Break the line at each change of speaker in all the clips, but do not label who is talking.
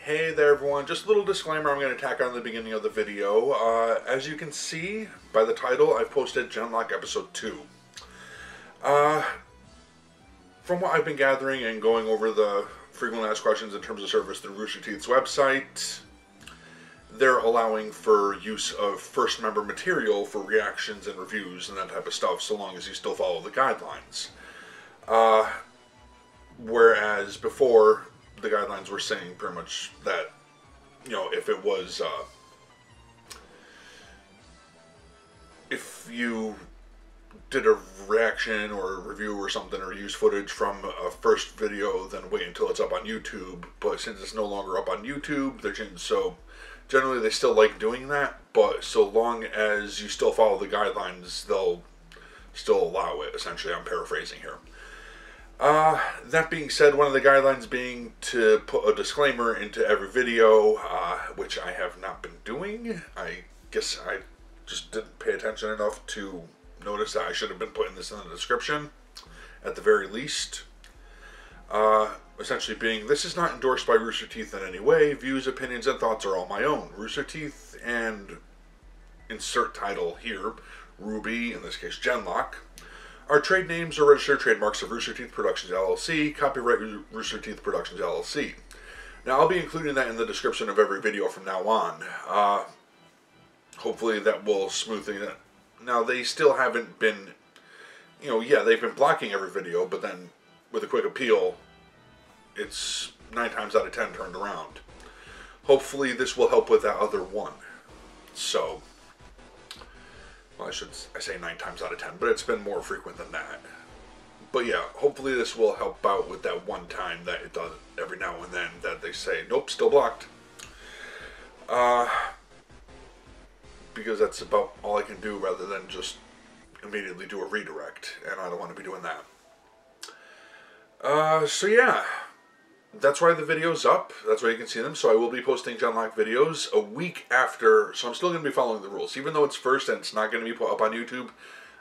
Hey there everyone, just a little disclaimer I'm going to tack on the beginning of the video. As you can see by the title, I've posted Genlock Episode 2. From what I've been gathering and going over the frequently asked questions in terms of service through Rooster Teeth's website, they're allowing for use of first member material for reactions and reviews and that type of stuff, so long as you still follow the guidelines. Whereas before, the guidelines were saying pretty much that, you know, if it was, if you did a reaction or a review or something, or use footage from a first video, then wait until it's up on YouTube. But since it's no longer up on YouTube, they're changing, so generally they still like doing that, but so long as you still follow the guidelines, they'll still allow it, essentially. I'm paraphrasing here. That being said, one of the guidelines being to put a disclaimer into every video, which I have not been doing. I guess I just didn't pay attention enough to notice that I should have been putting this in the description, at the very least. Essentially being, this is not endorsed by Rooster Teeth in any way. Views, opinions, and thoughts are all my own. Rooster Teeth and insert title here, Ruby, in this case Genlock, our trade names are registered trademarks of Rooster Teeth Productions, LLC, copyright Rooster Teeth Productions, LLC. Now, I'll be including that in the description of every video from now on. Hopefully that will smooth things out. Now, they still haven't been, you know, yeah, they've been blocking every video, but then with a quick appeal, it's 9 times out of 10 turned around. Hopefully this will help with that other one. So, well, I say 9 times out of 10, but it's been more frequent than that. But yeah, hopefully this will help out with that one time that it does every now and then that they say, nope, still blocked. Because that's about all I can do rather than just immediately do a redirect, and I don't want to be doing that. So yeah, that's why the video's up. That's why you can see them. So I will be posting Genlock videos a week after. So I'm still going to be following the rules. Even though it's first and it's not going to be put up on YouTube,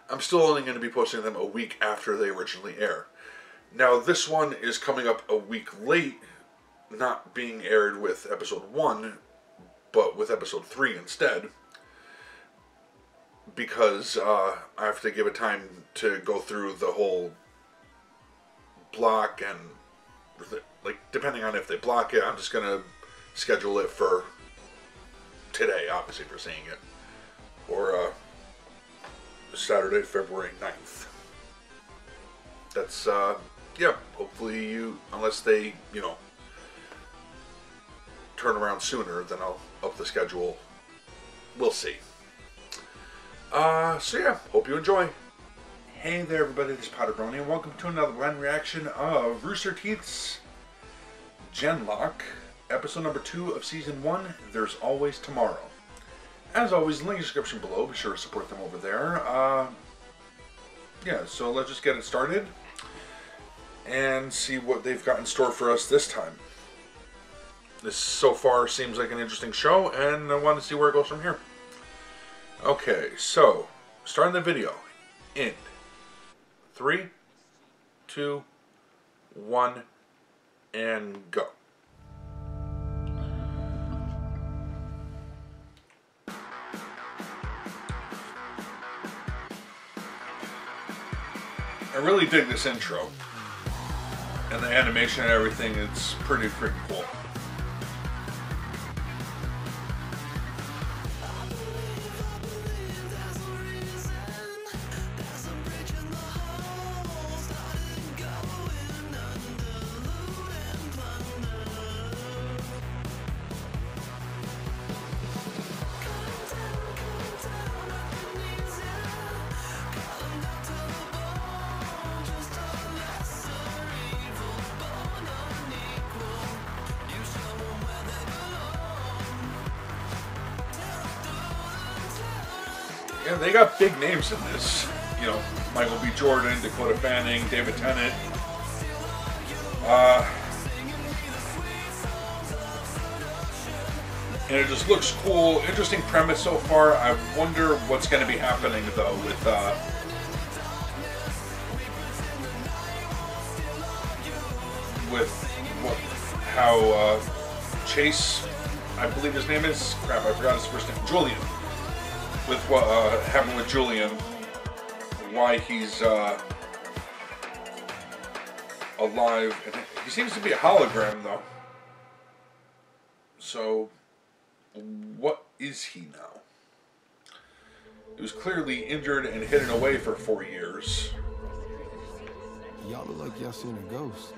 I'm still only going to be posting them a week after they originally air. Now this one is coming up a week late, not being aired with episode 1, but with episode 3 instead. Because I have to give it time to go through the whole block, and like depending on if they block it, I'm just gonna schedule it for today, obviously, for seeing it, or Saturday, February 9th. That's yeah, hopefully you, unless they, you know, turn around sooner, then I'll up the schedule. We'll see. So yeah, hope you enjoy. Hey there everybody, this is PotterBrony, and welcome to another blend reaction of Rooster Teeth's Genlock, episode number 2 of season 1, There's Always Tomorrow. As always, link in the description below, be sure to support them over there. Yeah, so let's just get it started and see what they've got in store for us this time. This so far seems like an interesting show, and I want to see where it goes from here. Okay, so, starting the video in 3, 2, 1, and go. I really dig this intro. And the animation and everything, it's pretty freaking cool. Yeah, they got big names in this. You know, Michael B. Jordan, Dakota Fanning, David Tennant. And it just looks cool. Interesting premise so far. I wonder what's going to be happening, though, with how Chase, I believe his name is. Crap, I forgot his first name. Julian. With what happened with Julian. Why he's alive. And he seems to be a hologram, though. So, what is he now? He was clearly injured and hidden away for 4 years.
Y'all look like y'all seen a ghost.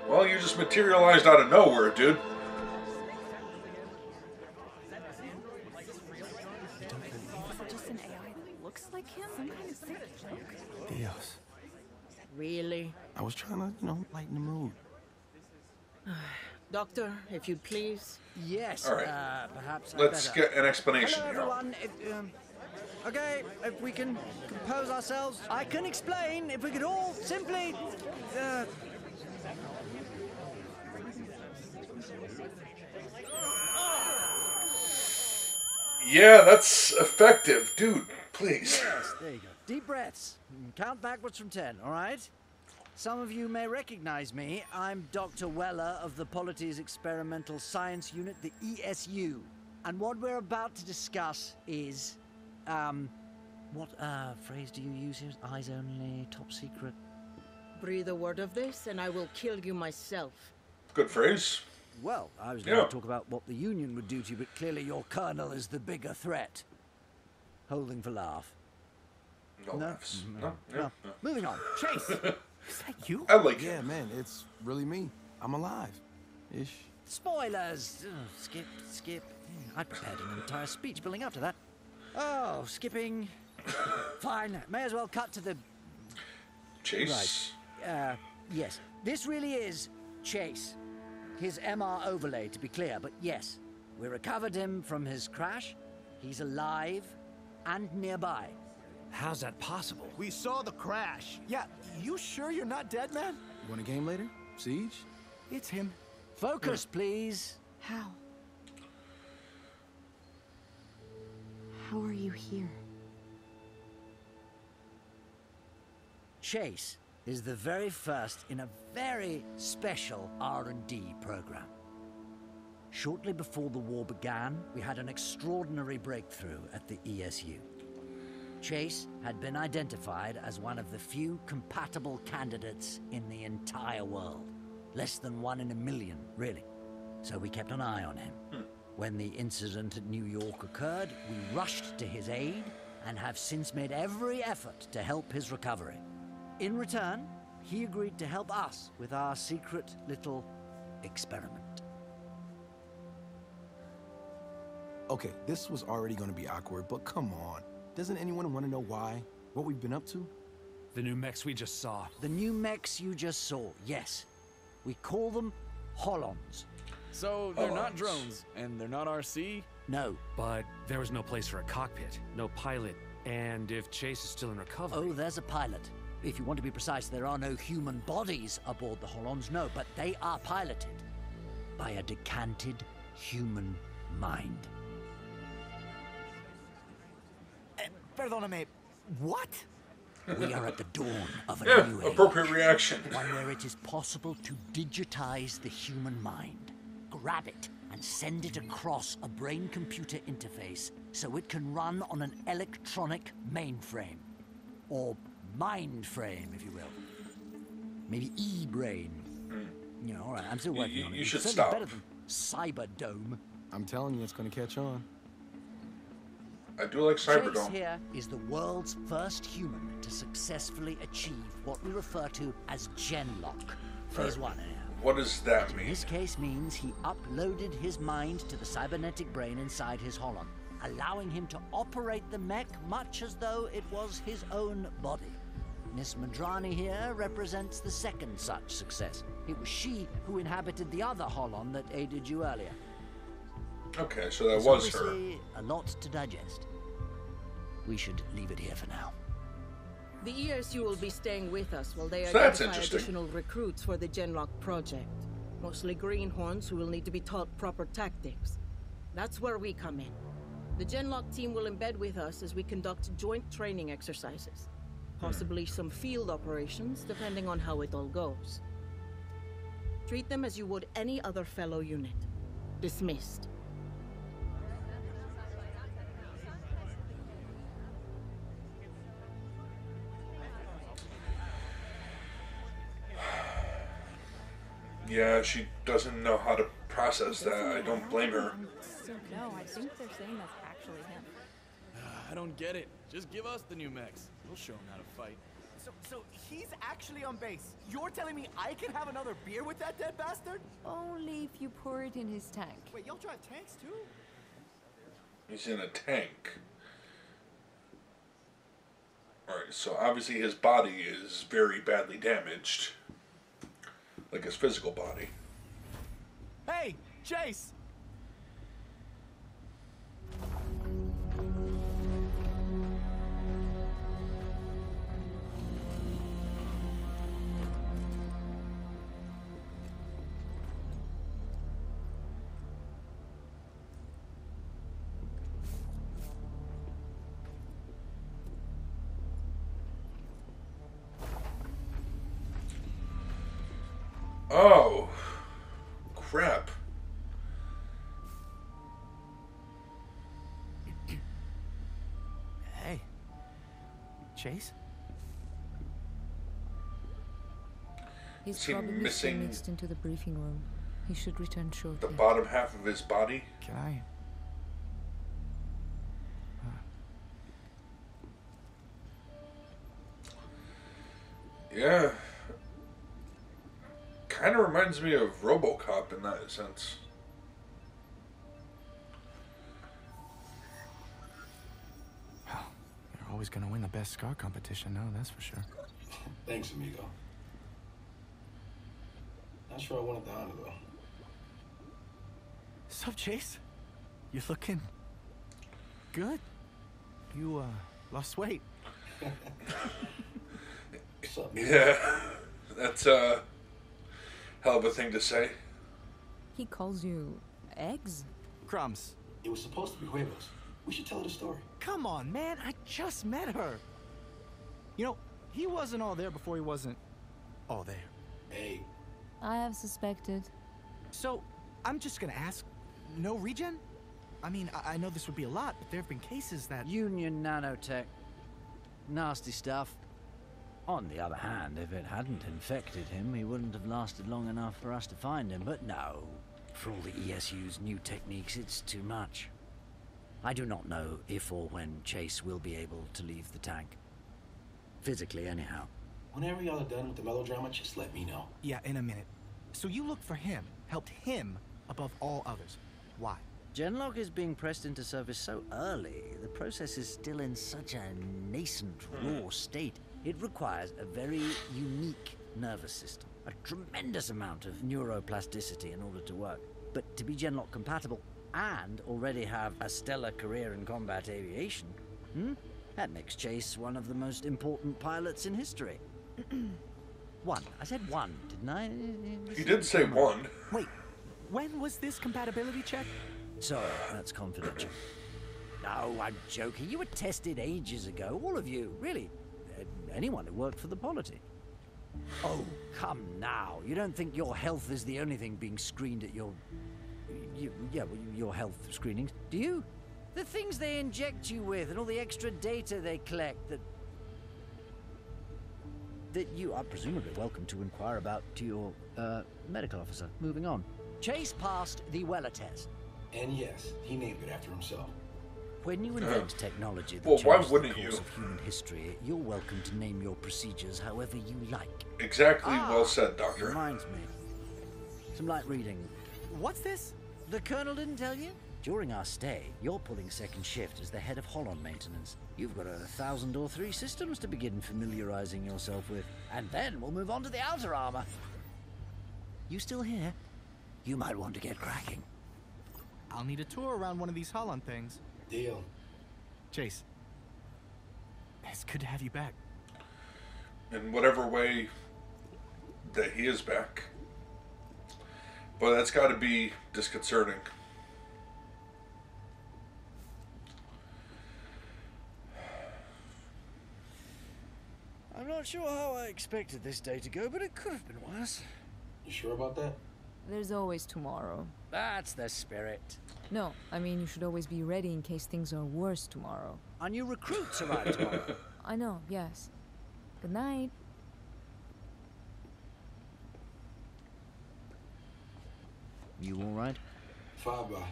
Well, you just materialized out of nowhere, dude.
Just an AI that looks like him? Some kind of sick joke?
Dios.
Really?
I was trying to, lighten the mood.
Doctor, if you'd please. Yes,
all right.
Perhaps
Let's get an explanation
Hello,
here.
everyone. Okay, if we can compose ourselves, I can explain. If we could all simply...
Yeah, that's effective. Dude, please.
Yes, there you go. Deep breaths. Count backwards from 10, all right? Some of you may recognize me. I'm Dr. Weller of the Polity's Experimental Science Unit, the ESU. And what we're about to discuss is, what phrase do you use here? Eyes only, top secret?
Breathe a word of this, and I will kill you myself.
Good phrase.
Well, I was going to talk about what the Union would do to you, but clearly your colonel is the bigger threat. Holding for laugh.
No laughs. No.
Moving on. Chase!
Is that you?
I like
Yeah,
it.
man, it's really me. I'm alive. Ish.
Spoilers! Skip. I'd prepared an entire speech building up to that. Oh, skipping. Fine, may as well cut to the...
Chase.
Right. Yes. This really is Chase. His MR overlay, to be clear, but yes. We recovered him from his crash. He's alive and nearby.
How's that possible?
We saw the crash. Yeah, you sure you're not dead, man?
You want a game later? Siege?
It's him.
Focus, please.
How? How are you here?
Chase is the very first in a very special R&D program. Shortly before the war began, we had an extraordinary breakthrough at the ESU. Chase had been identified as one of the few compatible candidates in the entire world. Less than 1 in a million, really. So we kept an eye on him. When the incident at New York occurred, we rushed to his aid and have since made every effort to help his recovery. In return, he agreed to help us with our secret little experiment.
Okay, this was already going to be awkward, but come on. Doesn't anyone want to know why? What we've been up to?
The new mechs we just saw.
The new mechs you just saw, yes. We call them Holons.
So they're not drones, and they're not RC?
No.
But there was no place for a cockpit, no pilot, and if Chase is still in recovery...
Oh, there's a pilot. If you want to be precise, there are no human bodies aboard the Holons, no, but they are piloted by a decanted human mind.
Perdóname, what?
We are at the dawn of a new age.
Appropriate reaction.
One where it is possible to digitize the human mind. Grab it and send it across a brain-computer interface so it can run on an electronic mainframe. Or mind frame, if you will. Maybe E-brain. You know, all right, I'm still working on it.
You should
It's
stop.
better than Cyberdome.
I'm telling you, it's going to catch on.
I do like
Chase
Cyberdome.
here is the world's first human to successfully achieve what we refer to as Genlock. Phase 1, anyhow.
What does that
In
mean?
this case means he uploaded his mind to the cybernetic brain inside his Holon, allowing him to operate the mech much as though it was his own body. Miss Madrani here represents the second such success. It was she who inhabited the other Holon that aided you earlier.
Okay, so that
There's
was her.
obviously a lot to digest. We should leave it here for now.
The ESU will be staying with us while they
So that's
identify
interesting.
additional recruits for the Genlock project. Mostly greenhorns who will need to be taught proper tactics. That's where we come in. The Genlock team will embed with us as we conduct joint training exercises. Possibly some field operations, depending on how it all goes. Treat them as you would any other fellow unit. Dismissed.
Yeah, she doesn't know how to process that. I don't blame her.
No, I think they're saying that's actually him.
I don't get it. Just give us the new mechs. We'll show them how to fight.
So he's actually on base. You're telling me I can have another beer with that dead bastard?
Only if you pour it in his tank.
Wait, y'all drive tanks too?
He's in a tank. Alright, so obviously his body is very badly damaged. Like his physical body.
Hey, Chase!
Oh, crap.
Hey, Chase?
He's
Is he
probably still
missing
mixed into the briefing room. He should return shortly.
the bottom half of his body?
Can I?
Yeah. Kind of reminds me of RoboCop in that sense.
Well, you're always gonna win the best scar competition now, that's for sure.
Thanks, amigo. Not sure I wanted the honor, though.
Sup, Chase? You looking good? You, lost weight.
What's up, man?
Yeah. That's a hell of a thing to say.
He calls you eggs?
Crumbs.
It was supposed to be huevos. We should tell her the story.
Come on, man. I just met her. You know, he wasn't all there before he wasn't all there.
Hey,
I have suspected.
So, I'm just gonna ask, no regen? I mean, I know this would be a lot, but there have been cases that...
Union nanotech. Nasty stuff. On the other hand, if it hadn't infected him, he wouldn't have lasted long enough for us to find him. But no, for all the ESU's new techniques, it's too much. I do not know if or when Chase will be able to leave the tank. Physically, anyhow.
whenever y'all are done with the melodrama, just let me know.
Yeah, in a minute. So you looked for him, helped him above all others. Why?
Genlock is being pressed into service so early. The process is still in such a nascent, raw state. It requires a very unique nervous system, a tremendous amount of neuroplasticity in order to work. But to be Genlock compatible and already have a stellar career in combat aviation, that makes Chase one of the most important pilots in history. One. I said one, didn't I?
He did say one.
Wait, when was this compatibility check?
Sorry, that's confidential. No, I'm joking. You were tested ages ago. All of you, really. Anyone who worked for the polity. Oh, come now. You don't think your health is the only thing being screened at your... your health screenings, do you? The things they inject you with and all the extra data they collect that you are presumably welcome to inquire about to your medical officer. Moving on. Chase passed the Weller test.
And yes, he named it after himself.
When you invent technology that
Well, why
changes
wouldn't
the course
you?
of human history, you're welcome to name your procedures however you like.
Exactly, well said, Doctor.
Reminds me. Some light reading.
What's this?
The Colonel didn't tell you? During our stay, you're pulling second shift as the head of Holon maintenance. You've got 1,000 or 3 systems to begin familiarizing yourself with. And then we'll move on to the outer armor. You still here? You might want to get cracking.
I'll need a tour around one of these Holon things.
Deal.
Chase, it's good to have you back.
In whatever way that he is back. But that's got to be disconcerting.
I'm not sure how I expected this day to go, but it could have been worse.
You sure about that?
There's always tomorrow.
That's the spirit.
No, I mean you should always be ready in case things are worse tomorrow.
Our new recruits arrive tomorrow.
I know, yes. Good night.
You all right?
Fine, bye.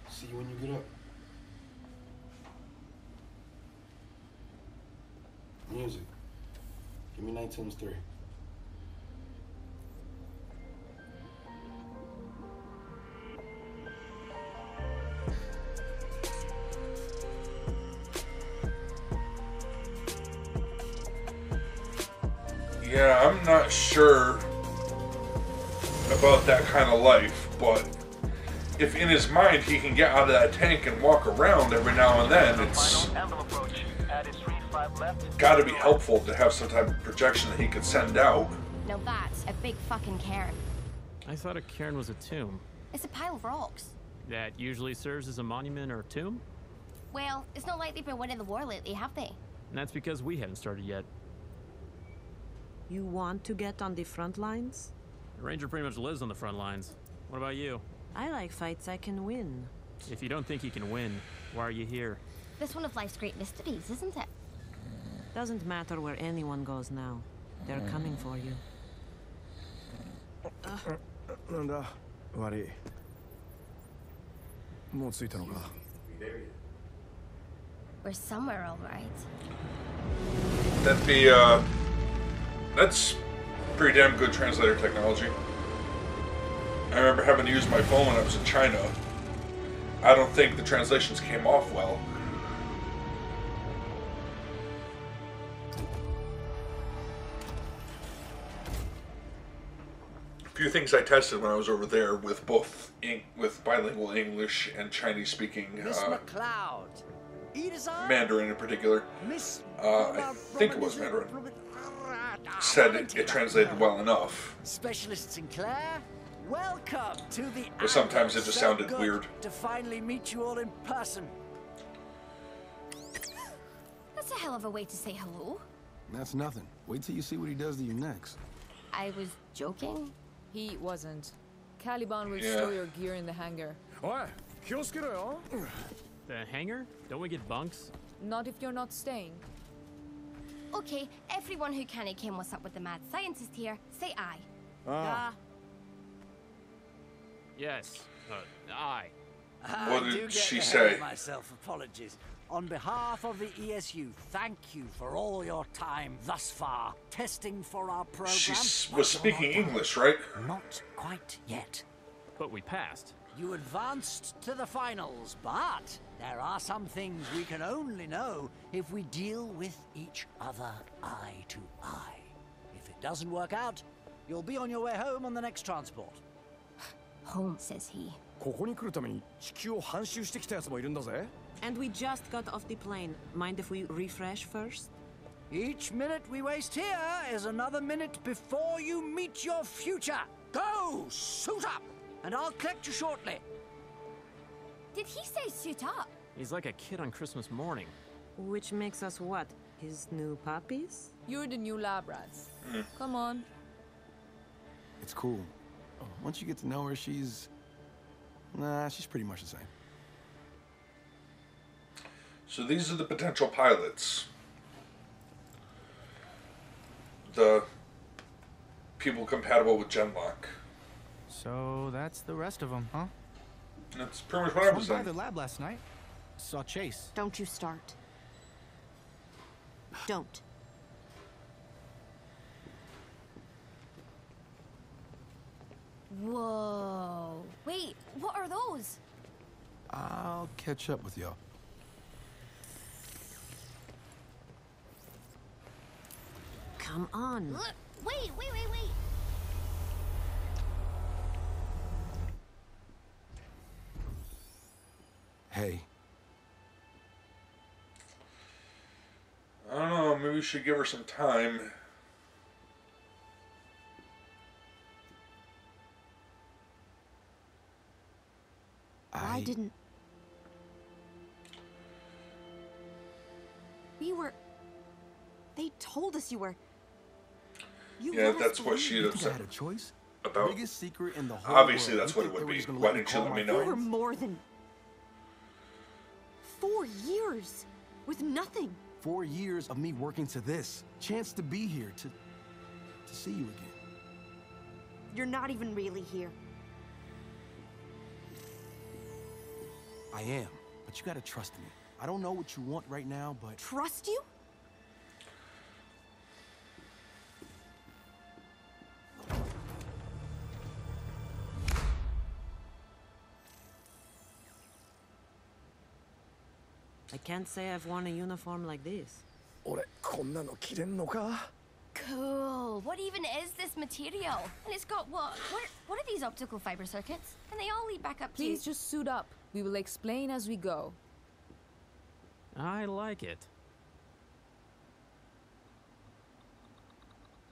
See you when you get up. Music. Give me Night Tunes 3.
Yeah, I'm not sure about that kind of life, but if in his mind he can get out of that tank and walk around every now and then, it's gotta be helpful to have some type of projection that he could send out.
Now that's a big fucking cairn.
I thought a cairn was a tomb.
It's a pile of rocks.
That usually serves as a monument or tomb?
Well, it's not like they've been winning the war lately, have they?
And that's because we haven't started yet.
You want to get on the front lines?
The Ranger pretty much lives on the front lines. What about you?
I like fights I can win.
If you don't think you can win, why are you here?
This one of life's great mysteries, isn't it?
Doesn't matter where anyone goes now. They're coming for you.
なんだ悪いもう着いたのか
We're somewhere, all right.
That'd be, that's pretty damn good translator technology. I remember having to use my phone when I was in China. I don't think the translations came off well. A few things I tested when I was over there with both with bilingual English and Chinese speaking
Miss McLeod.
Mandarin in particular. I think it was Mandarin. Said it translated well enough.
Specialist Sinclair, welcome to the.
But sometimes it just sounded
good
weird.
To finally meet you all in person.
That's a hell of a way to say hello.
That's nothing. Wait till you see what he does to you next.
I was joking.
He wasn't. Caliban will
Yeah.
store your gear in the hangar.
The hangar? Don't we get bunks?
Not if you're not staying.
Okay, everyone who can't came what's up with the mad scientist here, say aye.
Yes. Aye.
What
I
did
do get
she
ahead
say?
of myself. Apologies. On behalf of the ESU, thank you for all your time thus far testing for our program.
She
But
was
you're
speaking
not done.
English, right?
Not quite yet.
But we passed.
You advanced to the finals, but there are some things we can only know if we deal with each other eye to eye. If it doesn't work out, you'll be on your way home on the next transport.
Home, says he.
ここに来るために地球を半周してきたやつもいるんだぜ。
And we just got off the plane. Mind if we refresh first?
Each minute we waste here is another minute before you meet your future. Go, suit up, and I'll collect you shortly.
Did he say suit up?
He's like a kid on Christmas morning.
Which makes us what? His new puppies?
You're the new lab rats. Come on.
It's cool. Once you get to know her, she's pretty much the same.
So these are the potential pilots. The people compatible with Genlock.
So that's the rest of them, huh?
That's pretty much what I was
Swung by
saying.
the lab last night. Saw Chase.
Don't you start. Don't. Whoa. Wait, what are those?
I'll catch up with y'all.
Come on.
Look, wait.
Hey,
I don't know, maybe we should give her some time.
Why didn't... We were... They told us you were... You
Yeah,
let us
that's what
believe.
she'd
you
have
think I
said.
had a choice?
About?
Biggest secret in the whole
Obviously,
world.
that's what it would be. Why didn't you let me know?
For more than 4 years with nothing.
4 years of me working to this. Chance to be here, to see you again.
You're not even really here.
I am, but you gotta trust me. I don't know what you want right now, but...
Trust you?
I can't say I've worn a uniform like this.
Cool.
What even is this material? And it's got what? What are these optical fiber circuits? And they all lead back up to...
Please just suit up. We will explain as we go.
I like it.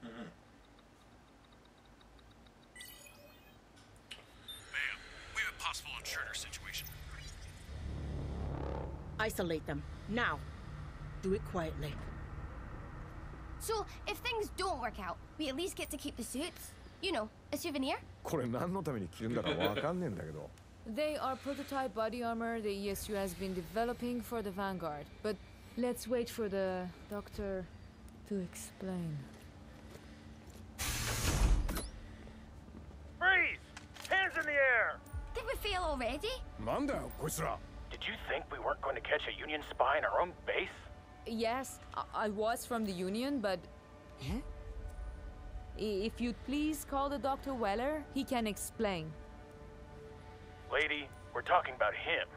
Ma'am, we have a possible intruder situation.
Isolate them. Now. Do it quietly.
So, if things don't work out, we at least get to keep the suits? You know, a souvenir?
They are prototype body armor the ESU has been developing for the Vanguard. But let's wait for the doctor to explain.
Freeze! Hands in the air!
Did we fail already?
Did you think we weren't going to catch a Union spy in our own base?
Yes, I was from the Union, but... Huh? If you'd please call the Dr. Weller, he can explain.
Lady, we're talking about him.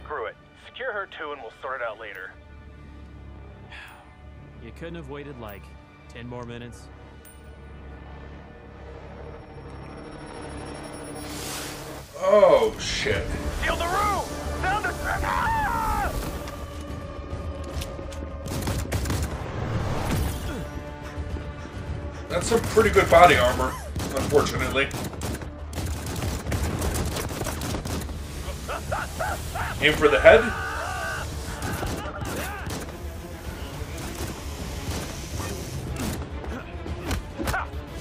Screw it. Secure her too and we'll sort it out later.
You couldn't have waited like 10 more minutes?
Oh, shit.
Seal the room! Sound the... Ah!
That's some pretty good body armor, unfortunately. Aim for the head.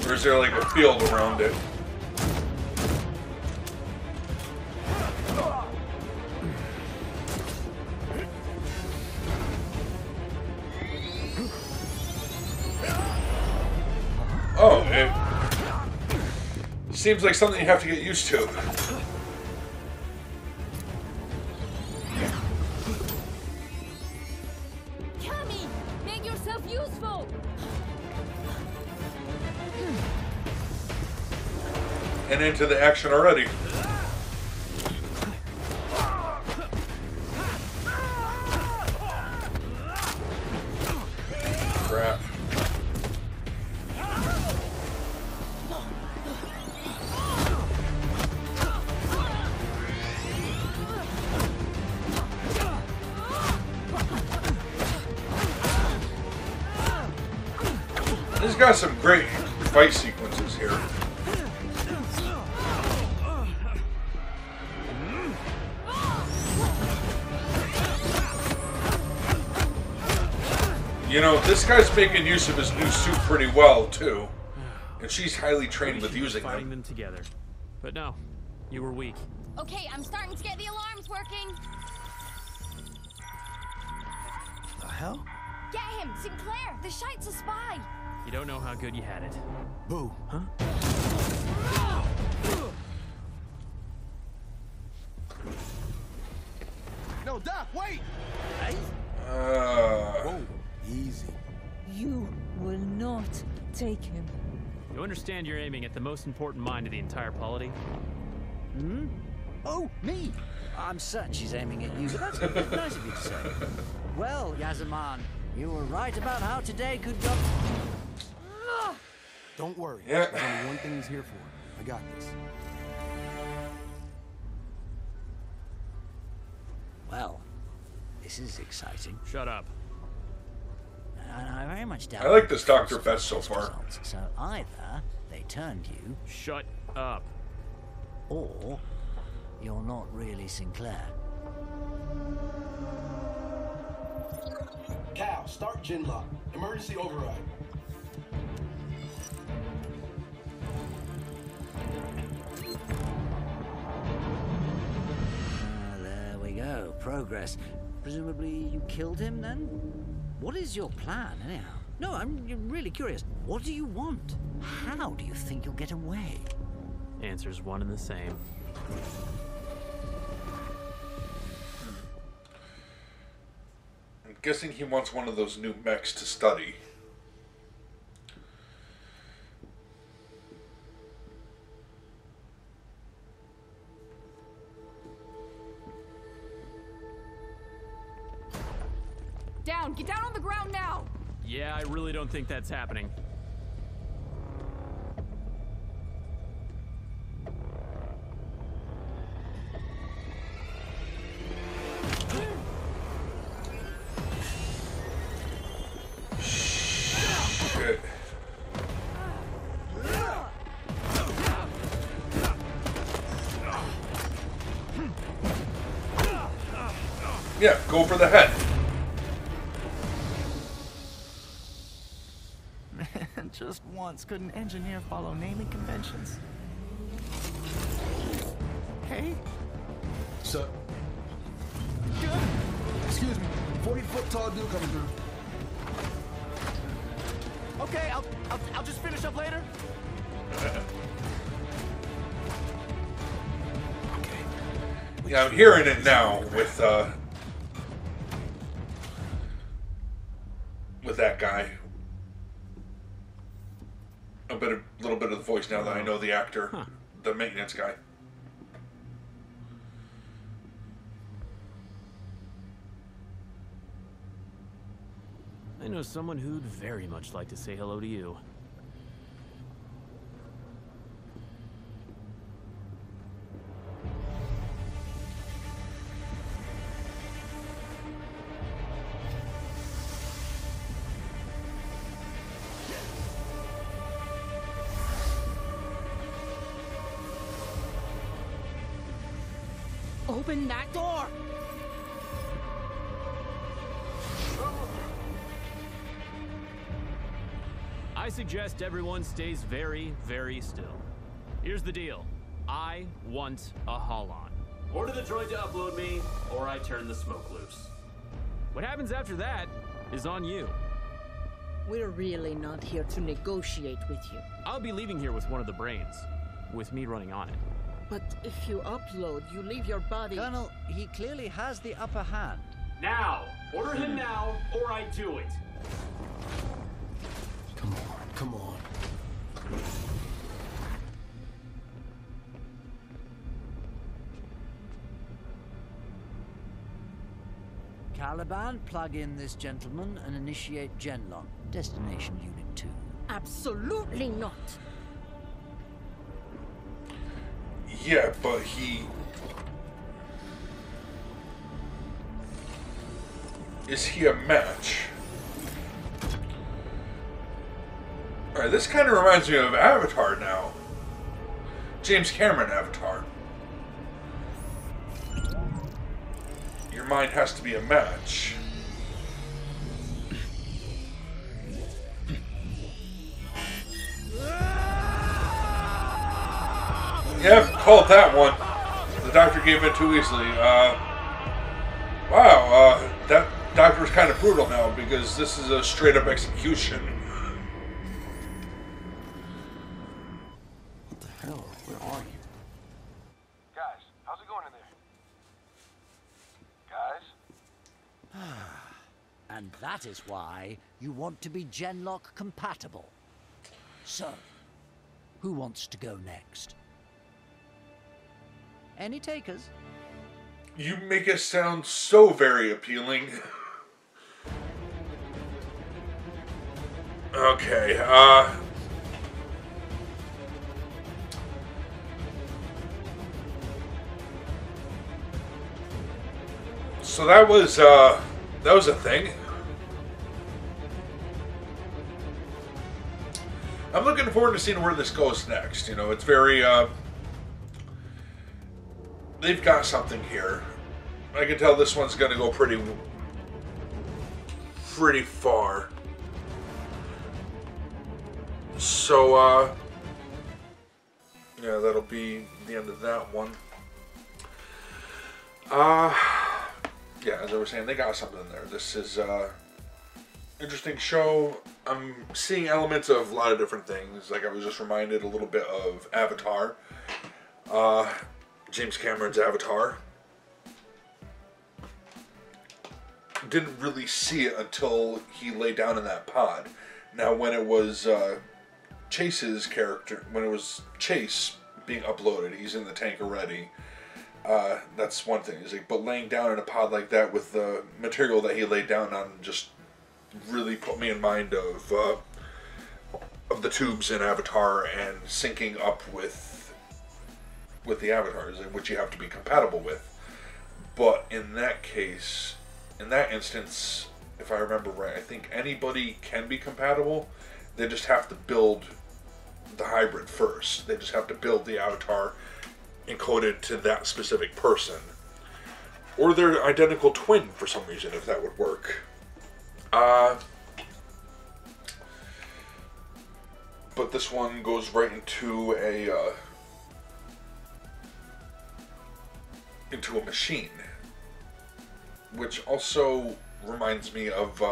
Or is there like a field around it? Oh, it seems like something you have to get used to.
Cammy, make yourself useful.
And into the action already. Crap. This got some great fight sequences here. You know, this guy's making use of his new suit pretty well, too. And she's highly trained with using them.
Together. But no, you were weak.
Okay, I'm starting to get the alarms working.
The hell?
Get him! Sinclair! The shite's a spy!
You don't know how good you had it.
Boo.
Huh?
No, Doc, wait!
Hey?
Whoa, easy.
You will not take him.
You understand you're aiming at the most important mind of the entire polity?
Hmm? Oh, me! I'm certain she's aiming at you, but that's nice of you to say. Well, Yazaman, you were right about how today could go.
Don't worry.
Yeah.
There's only one thing he's here for. I got this.
Well, this is exciting.
Shut up.
I very much doubt.
I like this Dr. Best so far.
Results. So either they turned you.
Shut up.
Or you're not really Sinclair.
Cal, start Genlock. Emergency override.
progress. Presumably you killed him then? What is your plan, anyhow? No, I'm really curious. What do you want? How do you think you'll get away?
Answer's one and the same.
I'm guessing he wants one of those new mechs to study.
Down! Get down on the ground now!
Yeah, I really don't think that's happening.
Shit. Yeah, go for the head.
Just once, could an engineer follow naming conventions? Hey?
Sir. Excuse me. 40-foot tall dude coming through.
Okay, I'll just finish up later.
Yeah, I'm hearing it now with that guy. A little bit of the voice now that I know the actor, the maintenance guy.
I know someone who'd very much like to say hello to you.
Open that door!
I suggest everyone stays very, very still. Here's the deal. I want a haul-on. Order the droid to upload me, or I turn the smoke loose. What happens after that is on you.
We're really not here to negotiate with you.
I'll be leaving here with one of the brains, with me running on it.
But if you upload, you leave your body...
Colonel, he clearly has the upper hand.
Now! Order him now, or I do it!
Come on, come on.
Caliban, plug in this gentleman and initiate Genlock. Destination Unit 2.
Absolutely not.
Yeah, but he... Is he a match? Alright, this kind of reminds me of Avatar now. James Cameron Avatar. Your mind has to be a match. Yeah, called that one. The doctor gave it too easily. Wow, that doctor's kind of brutal now because this is a straight up execution.
What the hell? Where are you?
Guys, how's it going in there? Guys?
And that is why you want to be Genlock compatible. So, who wants to go next? Any takers?
You make it sound so very appealing. Okay, so that was a thing. I'm looking forward to seeing where this goes next. You know, it's very, they've got something here. I can tell this one's gonna go pretty far. So, yeah, that'll be the end of that one. yeah, as I was saying, they got something there. This is interesting show. I'm seeing elements of a lot of different things. Like I was just reminded a little bit of Avatar. James Cameron's Avatar. Didn't really see it until he lay down in that pod. Now when it was Chase's character, when it was Chase being uploaded, he's in the tank already. That's one thing. He's like, but laying down in a pod like that with the material that he laid down on just really put me in mind of the tubes in Avatar and syncing up with the avatars, which you have to be compatible with. But in that case, in that instance, if I remember right, I think anybody can be compatible. They just have to build the hybrid first. They just have to build the avatar encoded to that specific person. Or their identical twin for some reason, if that would work. But this one goes right into a machine, which also reminds me of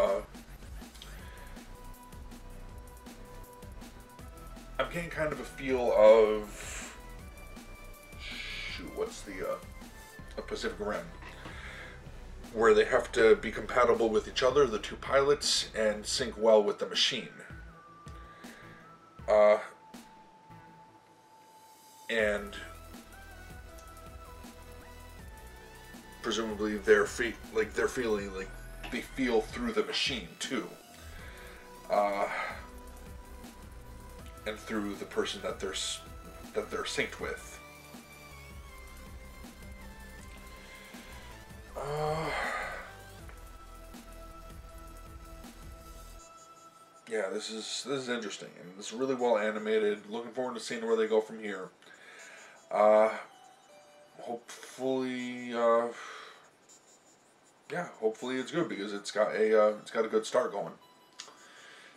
I'm getting kind of a feel of what's the Pacific Rim, where they have to be compatible with each other, the two pilots, and sync well with the machine. And presumably they're feeling like they feel through the machine too, and through the person that they're synced with. Yeah, this is interesting, and it's really well animated. Looking forward to seeing where they go from here. Hopefully, hopefully it's good, because it's got a good start going.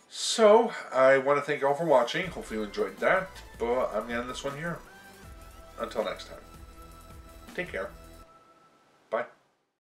So I want to thank you all for watching. Hopefully you enjoyed that. But I'm gonna end this one here. Until next time, take care.